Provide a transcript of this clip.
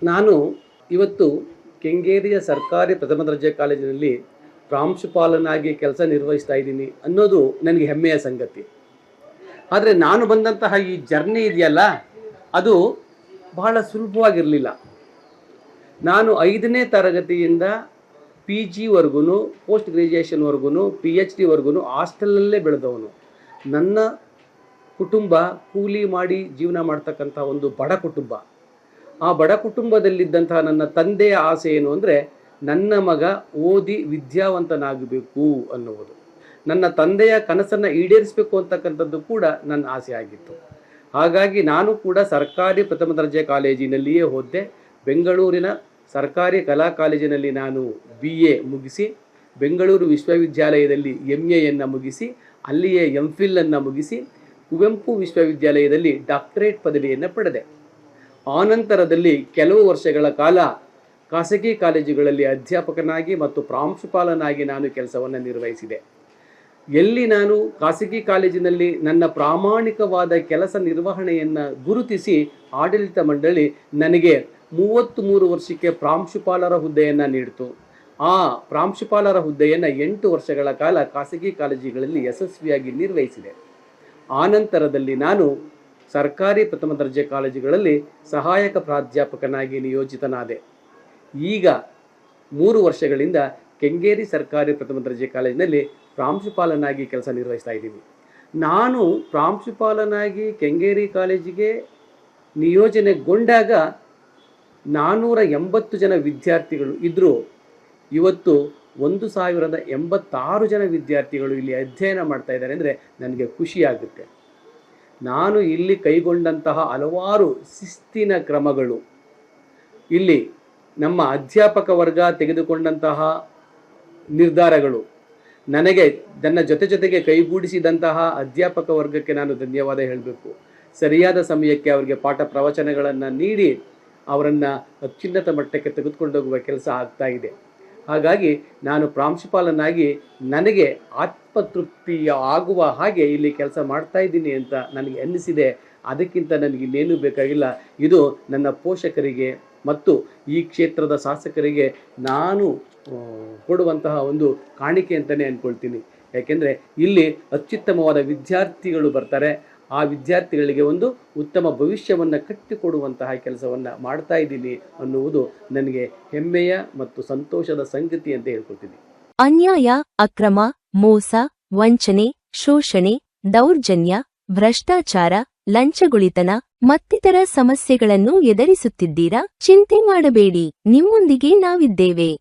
ನಾನು ಇವತ್ತು ಕೆಂಗೇರಿಯ ಸರ್ಕಾರಿ ಪ್ರಥಮ ದರ್ಜೆ ಕಾಲೇಜಿನಲ್ಲಿ ಪ್ರಾಂಶುಪಾಲನಾಗಿ ಕೆಲಸ ನಿರ್ವಹಿಸ್ತಾ ಇದ್ದೀನಿ ಅನ್ನೋದು ನನಗೆ ಹೆಮ್ಮೆಯ ಸಂಗತಿ. ಆದರೆ ನಾನು ಬಂದಂತಹ ಈ ಜರ್ನಿ ಇದೆಯಲ್ಲ, ಅದು ಬಹಳ ಸುಲಭವಾಗಿರಲಿಲ್ಲ. ನಾನು 5ನೇ ತರಗತಿಯಿಂದ PG ಪೋಸ್ಟ್ ಗ್ರ್ಯಾಜುಯೇಷನ್ವರೆಗೂ PhD ಹಾಸ್ಟೆಲಲ್ಲೇ ಬೆಳೆದವನು. ನನ್ನ ಕುಟುಂಬ ಕೂಲಿ ಮಾಡಿ ಜೀವನ ಮಾಡ್ತಕ್ಕಂಥ ಒಂದು ಬಡ ಕುಟುಂಬ. ಆ ಬಡ ಕುಟುಂಬದಲ್ಲಿದ್ದಂತಹ ನನ್ನ ತಂದೆಯ ಆಸೆ ಏನು ಅಂದರೆ, ನನ್ನ ಮಗ ಓದಿ ವಿದ್ಯಾವಂತನಾಗಬೇಕು ಅನ್ನುವುದು. ನನ್ನ ತಂದೆಯ ಕನಸನ್ನು ಈಡೇರಿಸಬೇಕು ಅಂತಕ್ಕಂಥದ್ದು ಕೂಡ ನನ್ನ ಆಸೆ ಆಗಿತ್ತು. ಹಾಗಾಗಿ ನಾನು ಕೂಡ ಸರ್ಕಾರಿ ಪ್ರಥಮ ದರ್ಜೆ ಕಾಲೇಜಿನಲ್ಲಿಯೇ ಓದಿದೆ. ಬೆಂಗಳೂರಿನ ಸರ್ಕಾರಿ ಕಲಾ ಕಾಲೇಜಿನಲ್ಲಿ ನಾನು BA ಮುಗಿಸಿ, ಬೆಂಗಳೂರು ವಿಶ್ವವಿದ್ಯಾಲಯದಲ್ಲಿ MAಯನ್ನು ಮುಗಿಸಿ, ಅಲ್ಲಿಯೇ MPhil ಮುಗಿಸಿ, ಕುವೆಂಪು ವಿಶ್ವವಿದ್ಯಾಲಯದಲ್ಲಿ ಡಾಕ್ಟರೇಟ್ ಪದವಿಯನ್ನು ಪಡೆದೆ. ಆನಂತರದಲ್ಲಿ ಕೆಲವು ವರ್ಷಗಳ ಕಾಲ ಖಾಸಗಿ ಕಾಲೇಜುಗಳಲ್ಲಿ ಅಧ್ಯಾಪಕನಾಗಿ ಮತ್ತು ಪ್ರಾಂಶುಪಾಲನಾಗಿ ನಾನು ಕೆಲಸವನ್ನು ನಿರ್ವಹಿಸಿದೆ. ಎಲ್ಲಿ ನಾನು ಖಾಸಗಿ ಕಾಲೇಜಿನಲ್ಲಿ ನನ್ನ ಪ್ರಾಮಾಣಿಕವಾದ ಕೆಲಸ ನಿರ್ವಹಣೆಯನ್ನು ಗುರುತಿಸಿ ಆಡಳಿತ ಮಂಡಳಿ ನನಗೆ 33 ವರ್ಷಕ್ಕೆ ಪ್ರಾಂಶುಪಾಲರ ಹುದ್ದೆಯನ್ನು ನೀಡಿತು. ಆ ಪ್ರಾಂಶುಪಾಲರ ಹುದ್ದೆಯನ್ನು 8 ವರ್ಷಗಳ ಕಾಲ ಖಾಸಗಿ ಕಾಲೇಜುಗಳಲ್ಲಿ ಯಶಸ್ವಿಯಾಗಿ ನಿರ್ವಹಿಸಿದೆ. ಆನಂತರದಲ್ಲಿ ನಾನು ಸರ್ಕಾರಿ ಪ್ರಥಮ ದರ್ಜೆ ಕಾಲೇಜುಗಳಲ್ಲಿ ಸಹಾಯಕ ಪ್ರಾಧ್ಯಾಪಕನಾಗಿ ನಿಯೋಜಿತನಾದೆ. ಈಗ 3 ವರ್ಷಗಳಿಂದ ಕೆಂಗೇರಿ ಸರ್ಕಾರಿ ಪ್ರಥಮ ದರ್ಜೆ ಕಾಲೇಜಿನಲ್ಲಿ ಪ್ರಾಂಶುಪಾಲನಾಗಿ ಕೆಲಸ ನಿರ್ವಹಿಸ್ತಾ ಇದ್ದೀನಿ. ನಾನು ಪ್ರಾಂಶುಪಾಲನಾಗಿ ಕೆಂಗೇರಿ ಕಾಲೇಜಿಗೆ ನಿಯೋಜನೆಗೊಂಡಾಗ 480 ಜನ ವಿದ್ಯಾರ್ಥಿಗಳು ಇದ್ದರು. ಇವತ್ತು 1086 ಜನ ವಿದ್ಯಾರ್ಥಿಗಳು ಇಲ್ಲಿ ಅಧ್ಯಯನ ಮಾಡ್ತಾ ಇದ್ದಾರೆ ಅಂದರೆ ನನಗೆ ಖುಷಿಯಾಗುತ್ತೆ. ನಾನು ಇಲ್ಲಿ ಕೈಗೊಂಡಂತಹ ಹಲವಾರು ಶಿಸ್ತಿನ ಕ್ರಮಗಳು, ಇಲ್ಲಿ ನಮ್ಮ ಅಧ್ಯಾಪಕ ವರ್ಗ ತೆಗೆದುಕೊಂಡಂತಹ ನಿರ್ಧಾರಗಳು, ನನಗೆ ನನ್ನ ಜೊತೆಗೆ ಕೈಗೂಡಿಸಿದಂತಹ ಅಧ್ಯಾಪಕ ವರ್ಗಕ್ಕೆ ನಾನು ಧನ್ಯವಾದ ಹೇಳಬೇಕು. ಸರಿಯಾದ ಸಮಯಕ್ಕೆ ಅವರಿಗೆ ಪಾಠ ಪ್ರವಚನಗಳನ್ನು ನೀಡಿ ಅವರನ್ನು ಅತ್ಯುನ್ನತ ಮಟ್ಟಕ್ಕೆ ತೆಗೆದುಕೊಂಡೋಗುವ ಕೆಲಸ ಆಗ್ತಾ ಇದೆ. ಹಾಗಾಗಿ ನಾನು ಪ್ರಾಂಶುಪಾಲನಾಗಿ ನನಗೆ ಆತ್ಮತೃಪ್ತಿ ಆಗುವ ಹಾಗೆ ಇಲ್ಲಿ ಕೆಲಸ ಮಾಡ್ತಾ ಇದ್ದೀನಿ ಅಂತ ನನಗೆ ಅನ್ನಿಸಿದೆ. ಅದಕ್ಕಿಂತ ನನಗೆ ಇನ್ನೇನು ಬೇಕಾಗಿಲ್ಲ. ಇದು ನನ್ನ ಪೋಷಕರಿಗೆ ಮತ್ತು ಈ ಕ್ಷೇತ್ರದ ಶಾಸಕರಿಗೆ ನಾನು ಕೊಡುವಂತಹ ಒಂದು ಕಾಣಿಕೆ ಅಂತಲೇ ಅಂದ್ಕೊಳ್ತೀನಿ. ಯಾಕೆಂದರೆ ಇಲ್ಲಿ ಅತ್ಯುತ್ತಮವಾದ ವಿದ್ಯಾರ್ಥಿಗಳು ಬರ್ತಾರೆ. ಆ ವಿದ್ಯಾರ್ಥಿಗಳಿಗೆ ಒಂದು ಉತ್ತಮ ಭವಿಷ್ಯವನ್ನು ಕಟ್ಟಿಕೊಡುವಂತಹ ಕೆಲಸವನ್ನು ಮಾಡ್ತಾ ಇದ್ದೀನಿ ಅನ್ನುವುದು ನನಗೆ ಹೆಮ್ಮೆಯ ಮತ್ತು ಸಂತೋಷದ ಸಂಗತಿ ಅಂತ ಹೇಳ್ಕೊಳ್ತೀನಿ. ಅನ್ಯಾಯ, ಅಕ್ರಮ, ಮೋಸ, ವಂಚನೆ, ಶೋಷಣೆ, ದೌರ್ಜನ್ಯ, ಭ್ರಷ್ಟಾಚಾರ, ಲಂಚಗುಳಿತನ ಮತ್ತಿತರ ಸಮಸ್ಯೆಗಳನ್ನು ಎದುರಿಸುತ್ತಿದ್ದೀರಾ? ಚಿಂತೆ ಮಾಡಬೇಡಿ, ನಿಮ್ಮೊಂದಿಗೆ ನಾವಿದ್ದೇವೆ.